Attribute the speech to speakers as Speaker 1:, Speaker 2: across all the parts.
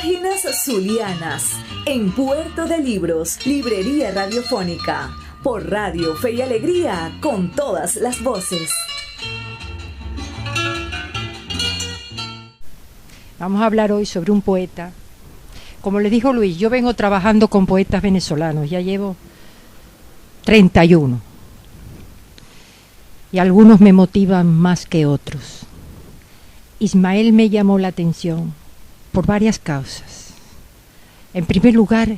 Speaker 1: Páginas Zulianas, en Puerto de Libros, Librería Radiofónica, por Radio Fe y Alegría, con todas las voces.
Speaker 2: Vamos a hablar hoy sobre un poeta. Como les dijo Luis, yo vengo trabajando con poetas venezolanos, ya llevo 31. Y algunos me motivan más que otros. Ismael me llamó la atención por varias causas. En primer lugar,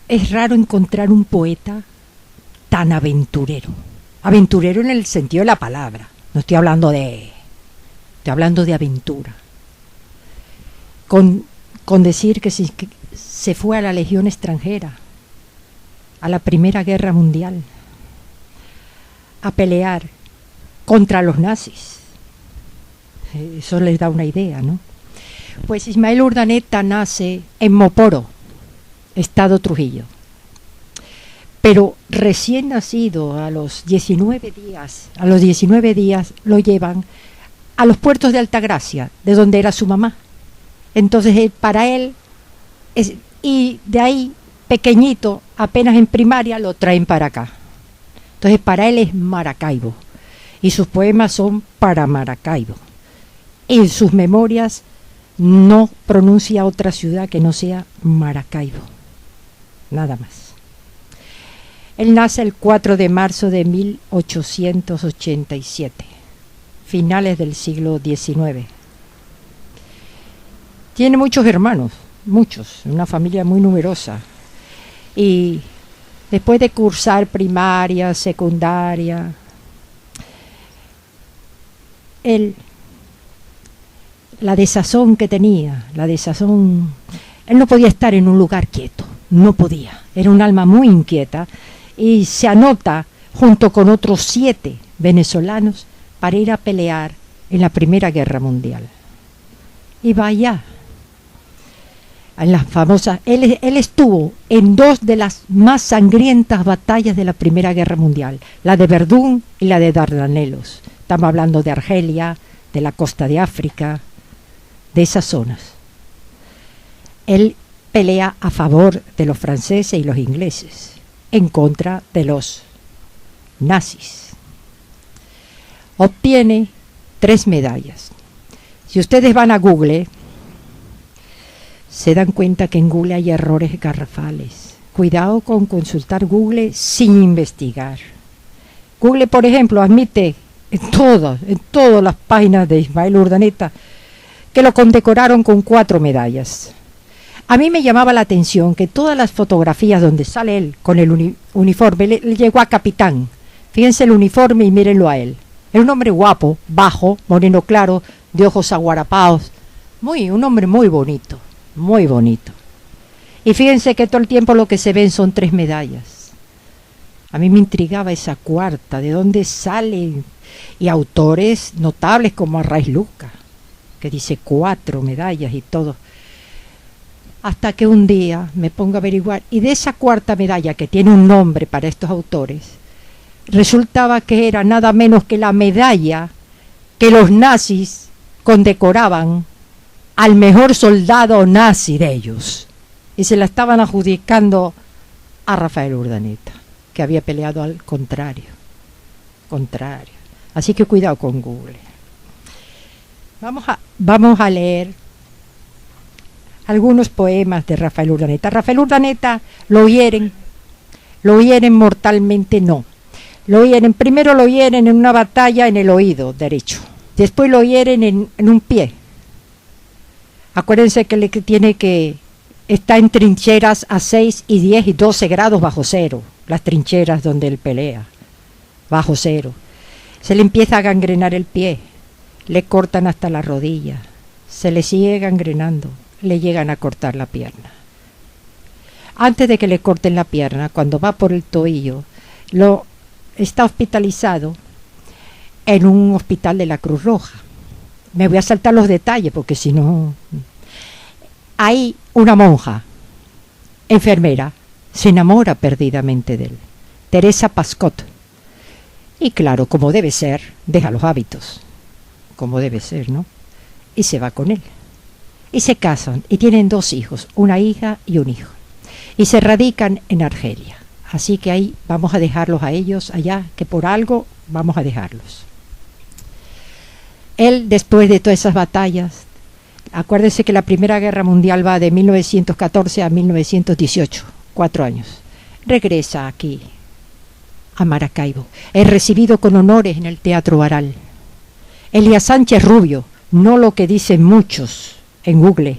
Speaker 2: es raro encontrar un poeta tan aventurero. Aventurero en el sentido de la palabra. No estoy hablando de aventura. Con decir que se fue a la Legión extranjera, a la Primera Guerra Mundial, a pelear contra los nazis. Eso les da una idea, ¿no? Pues Ismael Urdaneta nace en Moporo, Estado Trujillo. Pero recién nacido, a los 19 días lo llevan a los puertos de Altagracia, de donde era su mamá. Entonces y de ahí, pequeñito, apenas en primaria, lo traen para acá. Entonces para él es Maracaibo, y sus poemas son para Maracaibo. En sus memorias no pronuncia otra ciudad que no sea Maracaibo, nada más. Él nace el 4 de marzo de 1887, finales del siglo XIX. Tiene muchos hermanos, una familia muy numerosa. Y después de cursar primaria, secundaria, la desazón que tenía, él no podía estar en un lugar quieto, no podía, era un alma muy inquieta, y se anota junto con otros 7 venezolanos para ir a pelear en la Primera Guerra Mundial. Y vaya, en las famosas, él estuvo en 2 de las más sangrientas batallas de la Primera Guerra Mundial, la de Verdún y la de Dardanelos. Estamos hablando de Argelia, de la costa de África, de esas zonas. Él pelea a favor de los franceses y los ingleses, en contra de los nazis. Obtiene 3 medallas. Si ustedes van a Google, se dan cuenta que en Google hay errores garrafales. Cuidado con consultar Google sin investigar. Google, por ejemplo, admite en todas las páginas de Ismael Urdaneta que lo condecoraron con 4 medallas. A mí me llamaba la atención que todas las fotografías donde sale él con el uniforme, le llegó a capitán. Fíjense el uniforme y mírenlo a él. Es un hombre guapo, bajo, moreno claro, de ojos aguarapados. Un hombre muy bonito. Muy bonito. Y fíjense que todo el tiempo lo que se ven son 3 medallas. A mí me intrigaba esa 4ª, ¿de dónde sale? Y autores notables como Arraiz Luca, que dice 4 medallas y todo. Hasta que un día me pongo a averiguar, y de esa 4ª medalla, que tiene un nombre para estos autores, resultaba que era nada menos que la medalla que los nazis condecoraban al mejor soldado nazi de ellos, y se la estaban adjudicando a Rafael Urdaneta, que había peleado al contrario. Así que cuidado con Google. Vamos a leer algunos poemas de Rafael Urdaneta. Rafael Urdaneta lo hieren mortalmente, no. Primero lo hieren en una batalla en el oído derecho, después lo hieren en un pie. Acuérdense que está en trincheras a 6 y 10 y 12 grados bajo cero, las trincheras donde él pelea, bajo cero. Se le empieza a gangrenar el pie, le cortan hasta la rodilla, se le sigue gangrenando, le llegan a cortar la pierna. Antes de que le corten la pierna, cuando va por el tobillo, está hospitalizado en un hospital de la Cruz Roja. Me voy a saltar los detalles porque si no... Hay una monja, enfermera, se enamora perdidamente de él, Teresa Pascot. Y claro, como debe ser, deja los hábitos, como debe ser, ¿no? Y se va con él. y se casan y tienen 2 hijos, una hija y un hijo, y se radican en Argelia. Así que ahí vamos a dejarlos a ellos allá, que por algo vamos a dejarlos. Él, después de todas esas batallas, acuérdense que la Primera Guerra Mundial va de 1914 a 1918, 4 años. Regresa aquí, a Maracaibo. Es recibido con honores en el Teatro Baral. Elías Sánchez Rubio, no lo que dicen muchos en Google,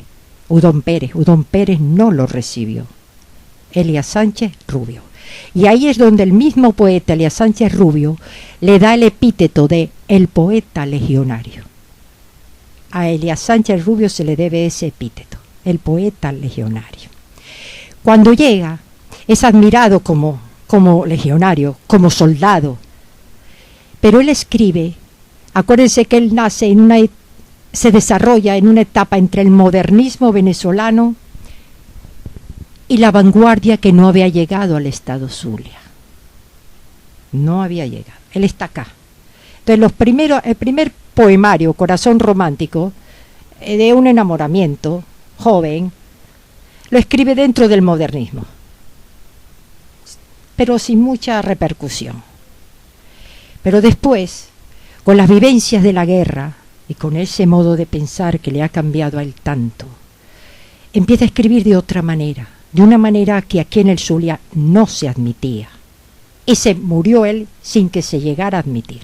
Speaker 2: Udón Pérez. Udón Pérez no lo recibió. Elías Sánchez Rubio. Y ahí es donde el mismo poeta Elías Sánchez Rubio le da el epíteto de el poeta legionario. A Elías Sánchez Rubio se le debe ese epíteto, el poeta legionario. Cuando llega, es admirado como legionario, como soldado, pero él escribe, acuérdense que él nace se desarrolla en una etapa entre el modernismo venezolano y la vanguardia que no había llegado al estado Zulia. No había llegado, él está acá. Entonces el primer poemario, Corazón Romántico, de un enamoramiento joven, lo escribe dentro del modernismo, pero sin mucha repercusión. Pero después, con las vivencias de la guerra y con ese modo de pensar que le ha cambiado a él tanto, empieza a escribir de otra manera, de una manera que aquí en el Zulia no se admitía. Y se murió él sin que se llegara a admitir.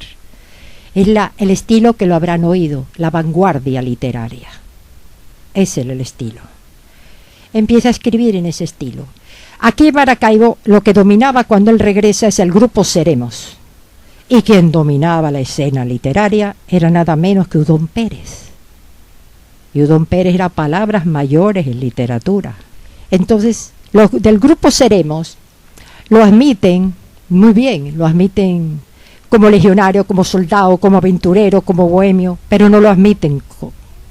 Speaker 2: Es el estilo que lo habrán oído, la vanguardia literaria. Es el estilo. Empieza a escribir en ese estilo. Aquí en Maracaibo lo que dominaba cuando él regresa es el grupo Seremos. Y quien dominaba la escena literaria era nada menos que Udón Pérez. Y Udón Pérez era palabras mayores en literatura. Entonces, los del grupo Seremos lo admiten muy bien, lo admiten como legionario, como soldado, como aventurero, como bohemio, pero no lo admiten,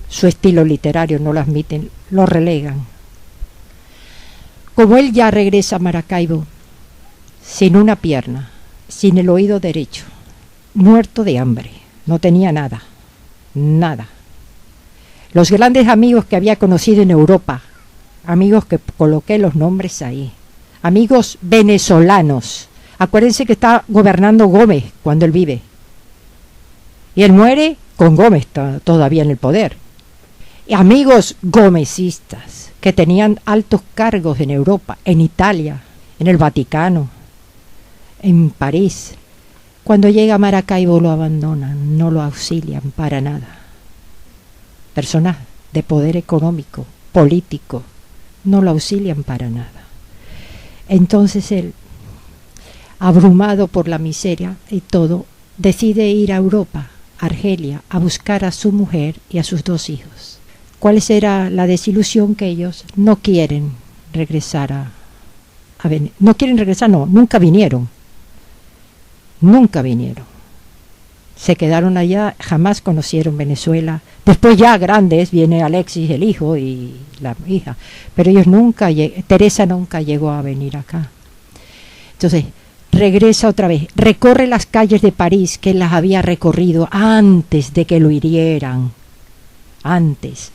Speaker 2: su estilo literario no lo admiten, lo relegan. Como él ya regresa a Maracaibo, sin una pierna, sin el oído derecho, muerto de hambre, no tenía nada, nada. Los grandes amigos que había conocido en Europa, amigos que coloqué los nombres ahí, amigos venezolanos. Acuérdense que está gobernando Gómez cuando él vive. Y él muere con Gómez todavía en el poder. Y amigos gomecistas que tenían altos cargos en Europa, en Italia, en el Vaticano, en París. Cuando llega a Maracaibo lo abandonan, no lo auxilian para nada. Personas de poder económico, político, no lo auxilian para nada. Entonces él, abrumado por la miseria y todo, decide ir a Europa, a Argelia, a buscar a su mujer y a sus 2 hijos. ¿Cuál será la desilusión? Que ellos no quieren regresar no quieren regresar, no, nunca vinieron. Nunca vinieron. Se quedaron allá, jamás conocieron Venezuela. Después ya grandes viene Alexis, el hijo, y la hija. Pero ellos Teresa nunca llegó a venir acá. Entonces, regresa otra vez, recorre las calles de París que él las había recorrido antes de que lo hirieran. Antes.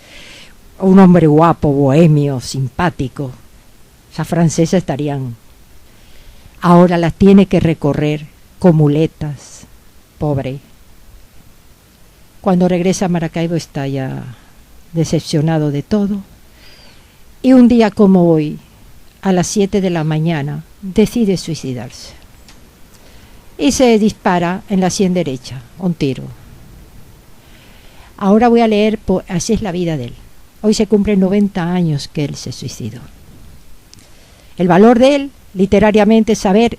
Speaker 2: Un hombre guapo, bohemio, simpático. Esas francesas estarían. Ahora las tiene que recorrer con muletas, pobre. Cuando regresa a Maracaibo está ya decepcionado de todo. Y un día como hoy, a las 7 de la mañana, decide suicidarse. Y se dispara en la sien derecha, un tiro. Ahora voy a leer, así es la vida de él. Hoy se cumplen 90 años que él se suicidó. El valor de él, literariamente, es haber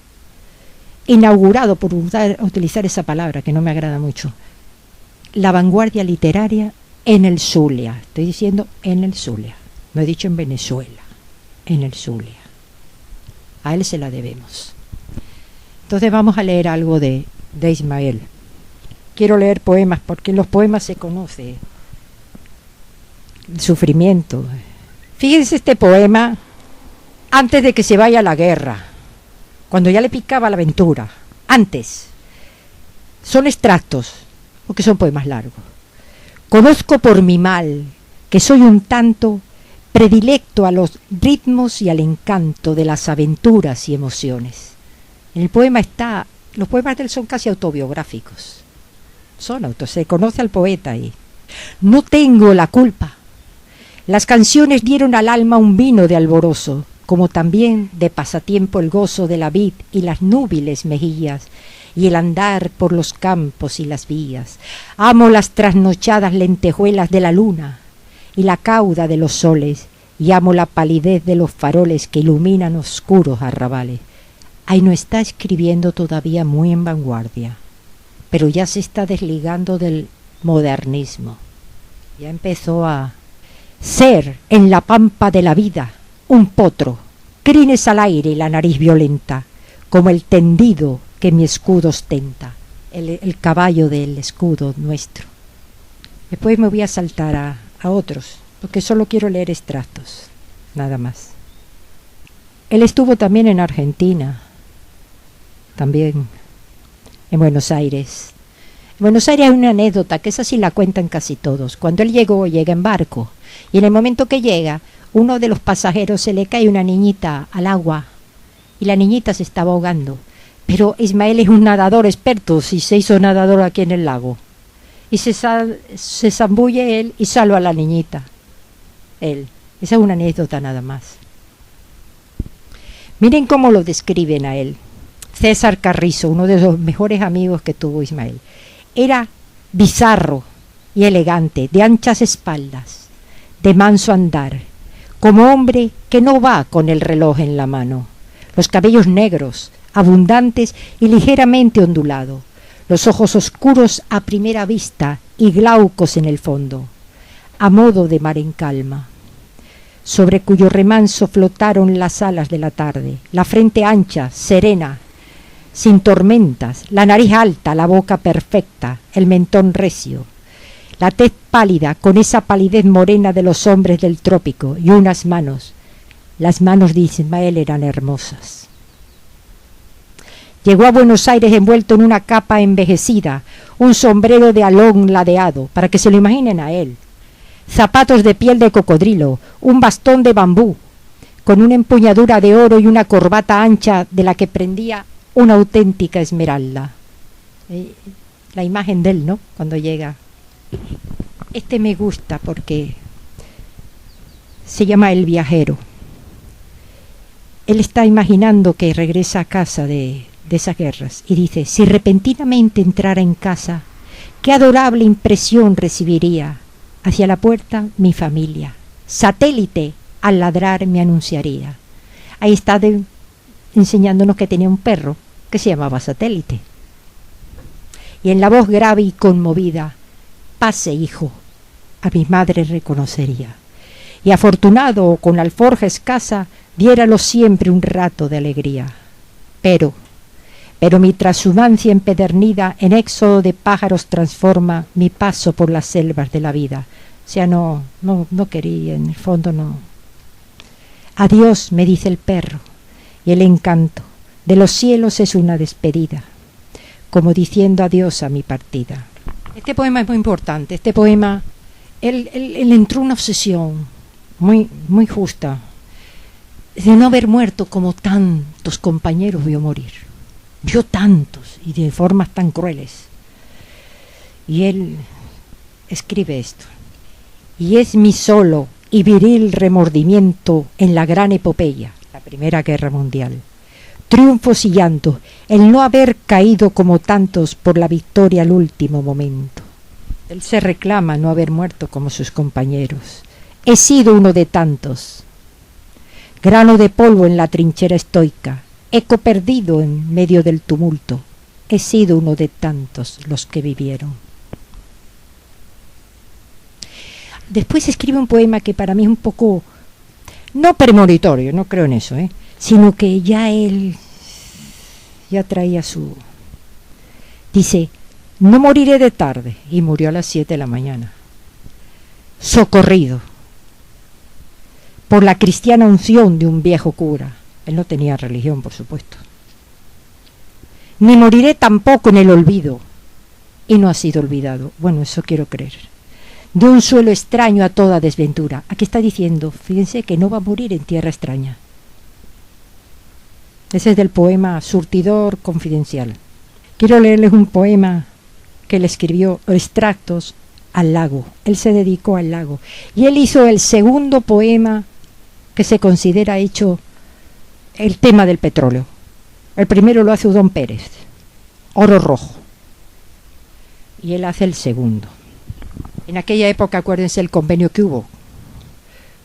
Speaker 2: inaugurado, por utilizar esa palabra que no me agrada mucho, la vanguardia literaria en el Zulia. Estoy diciendo en el Zulia, no he dicho en Venezuela, en el Zulia. A él se la debemos. Entonces vamos a leer algo de Ismael. Quiero leer poemas porque en los poemas se conoce el sufrimiento. Fíjense este poema antes de que se vaya a la guerra, cuando ya le picaba la aventura. Antes. Son extractos, porque son poemas largos. Conozco por mi mal que soy un tanto predilecto a los ritmos y al encanto de las aventuras y emociones. En el poema está, los poemas de él son casi autobiográficos, se conoce al poeta ahí. No tengo la culpa. Las canciones dieron al alma un vino de alborozo, como también de pasatiempo el gozo de la vid y las núbiles mejillas, y el andar por los campos y las vías. Amo las trasnochadas lentejuelas de la luna y la cauda de los soles, y amo la palidez de los faroles que iluminan oscuros arrabales. Ahí no está escribiendo todavía muy en vanguardia, pero ya se está desligando del modernismo. Ya empezó a ser en la pampa de la vida un potro, crines al aire y la nariz violenta, como el tendido que mi escudo ostenta, el caballo del escudo nuestro. Después me voy a saltar a otros, porque solo quiero leer extractos, nada más. Él estuvo también en Argentina, también en Buenos Aires. En Buenos Aires hay una anécdota, que esa sí la cuentan casi todos. Cuando él llega en barco, y en el momento que llega, uno de los pasajeros se le cae una niñita al agua, y la niñita se estaba ahogando. Pero Ismael es un nadador experto, y se hizo nadador aquí en el lago. Y se zambulle él y salva a la niñita. Él. Esa es una anécdota nada más. Miren cómo lo describen a él. César Carrizo, uno de los mejores amigos que tuvo Ismael. Era bizarro y elegante, de anchas espaldas, de manso andar, como hombre que no va con el reloj en la mano. Los cabellos negros, abundantes y ligeramente ondulados, los ojos oscuros a primera vista y glaucos en el fondo, a modo de mar en calma, sobre cuyo remanso flotaron las alas de la tarde, la frente ancha, serena, sin tormentas, la nariz alta, la boca perfecta, el mentón recio, la tez pálida con esa palidez morena de los hombres del trópico, y unas manos. Las manos de Ismael eran hermosas. Llegó a Buenos Aires envuelto en una capa envejecida, un sombrero de alón ladeado, para que se lo imaginen a él, zapatos de piel de cocodrilo, un bastón de bambú, con una empuñadura de oro y una corbata ancha de la que prendía una auténtica esmeralda. La imagen de él, ¿no?, cuando llega. Este me gusta porque se llama El viajero. Él está imaginando que regresa a casa de esas guerras y dice: si repentinamente entrara en casa, qué adorable impresión recibiría. Hacia la puerta mi familia, satélite al ladrar me anunciaría. Ahí está enseñándonos que tenía un perro que se llamaba Satélite. Y en la voz grave y conmovida: pase, hijo, a mi madre reconocería. Y afortunado o con alforja escasa, diéralo siempre un rato de alegría. Pero mi transhumancia empedernida en éxodo de pájaros transforma mi paso por las selvas de la vida. O sea, no quería, en el fondo no. Adiós, me dice el perro, y el encanto de los cielos es una despedida, como diciendo adiós a mi partida. Este poema es muy importante. Este poema, él entró en una obsesión muy, muy justa de no haber muerto como tantos compañeros vio morir. Vio tantos y de formas tan crueles. Y él escribe esto: y es mi solo y viril remordimiento en la gran epopeya, la Primera Guerra Mundial, triunfos y llantos, el no haber caído como tantos por la victoria al último momento. Él se reclama no haber muerto como sus compañeros. He sido uno de tantos, grano de polvo en la trinchera estoica, eco perdido en medio del tumulto. He sido uno de tantos los que vivieron. Después escribe un poema que para mí es un poco, no premonitorio, no creo en eso, sino que ya él ya traía su... Dice: no moriré de tarde, y murió a las 7 de la mañana, socorrido por la cristiana unción de un viejo cura. Él no tenía religión, por supuesto. Ni moriré tampoco en el olvido, y no ha sido olvidado. Bueno, eso quiero creer. de un suelo extraño a toda desventura. Aquí está diciendo, fíjense que no va a morir en tierra extraña. Ese es del poema Surtidor Confidencial. Quiero leerles un poema que él escribió, extractos al lago. Él se dedicó al lago. Y él hizo el segundo poema que se considera hecho el tema del petróleo. El primero lo hace Udón Pérez, Oro Rojo. Y él hace el segundo. En aquella época, acuérdense el convenio que hubo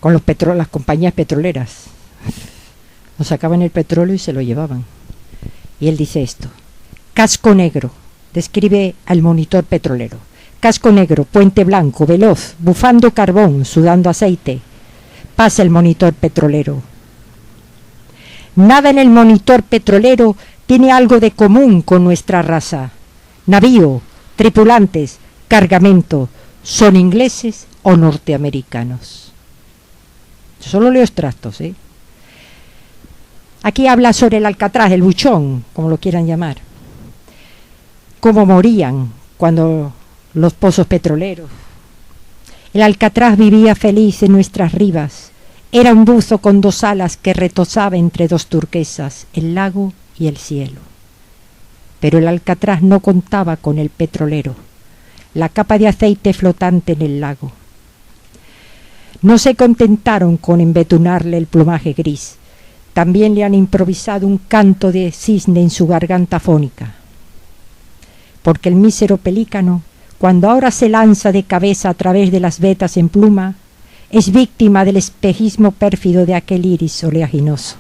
Speaker 2: con las compañías petroleras. Nos sacaban el petróleo y se lo llevaban. Y él dice esto: casco negro, describe al monitor petrolero. Casco negro, puente blanco, veloz, bufando carbón, sudando aceite. Pasa el monitor petrolero. Nada en el monitor petrolero tiene algo de común con nuestra raza. Navío, tripulantes, cargamento, ¿son ingleses o norteamericanos? Yo solo leo extractos, ¿eh? Aquí habla sobre el Alcatraz, el buchón, como lo quieran llamar. Cómo morían cuando los pozos petroleros. El Alcatraz vivía feliz en nuestras ribas. Era un buzo con dos alas que retozaba entre dos turquesas, el lago y el cielo. Pero el Alcatraz no contaba con el petrolero, la capa de aceite flotante en el lago. No se contentaron con embetunarle el plumaje gris, también le han improvisado un canto de cisne en su garganta fónica. Porque el mísero pelícano, cuando ahora se lanza de cabeza a través de las vetas en pluma, es víctima del espejismo pérfido de aquel iris oleaginoso.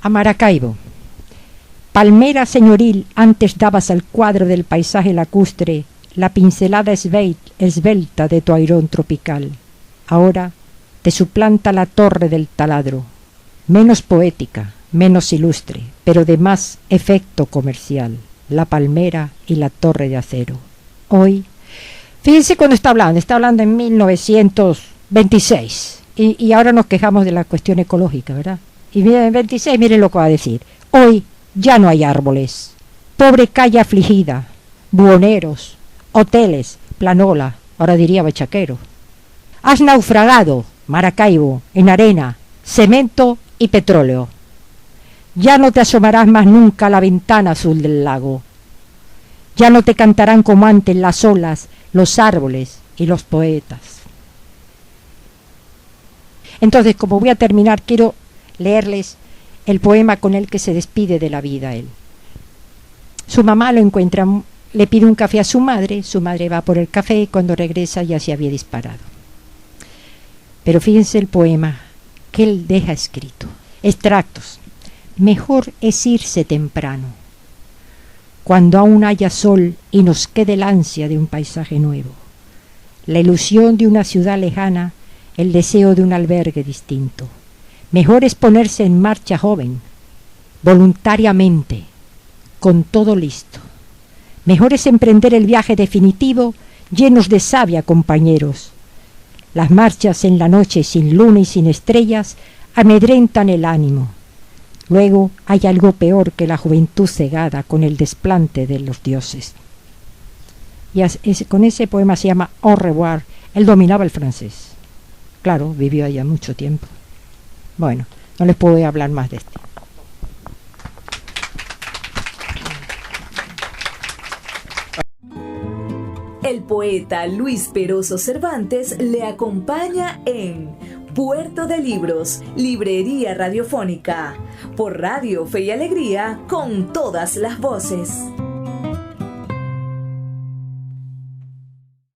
Speaker 2: A Maracaibo. Palmera señoril, antes dabas al cuadro del paisaje lacustre la pincelada esbelta de tu airón tropical. Ahora te suplanta la torre del taladro, menos poética, menos ilustre, pero de más efecto comercial, la palmera y la torre de acero. Hoy, fíjense cuando está hablando en 1926, y ahora nos quejamos de la cuestión ecológica, ¿verdad? Y en 26, miren lo que va a decir. Hoy ya no hay árboles, pobre calle afligida, buhoneros, hoteles, planola, ahora diría bachaquero. Has naufragado, Maracaibo, en arena, cemento y petróleo. Ya no te asomarás más nunca a la ventana azul del lago. Ya no te cantarán como antes las olas, los árboles y los poetas. Entonces, como voy a terminar, quiero leerles el poema con el que se despide de la vida él. Su mamá lo encuentra, le pide un café a su madre va por el café y cuando regresa ya se había disparado. Pero fíjense el poema que él deja escrito. Extractos. Mejor es irse temprano, cuando aún haya sol y nos quede el ansia de un paisaje nuevo, la ilusión de una ciudad lejana, el deseo de un albergue distinto. Mejor es ponerse en marcha joven, voluntariamente, con todo listo. Mejor es emprender el viaje definitivo, llenos de savia, compañeros. Las marchas en la noche sin luna y sin estrellas amedrentan el ánimo. Luego hay algo peor que la juventud cegada con el desplante de los dioses. Y con ese poema se llama Au revoir. Él dominaba el francés. Claro, vivió allá mucho tiempo. Bueno, no les puedo hablar más de esto.
Speaker 1: El poeta Luis Peroso Cervantes le acompaña en Puerto de Libros, Librería Radiofónica, por Radio Fe y Alegría, con todas las voces.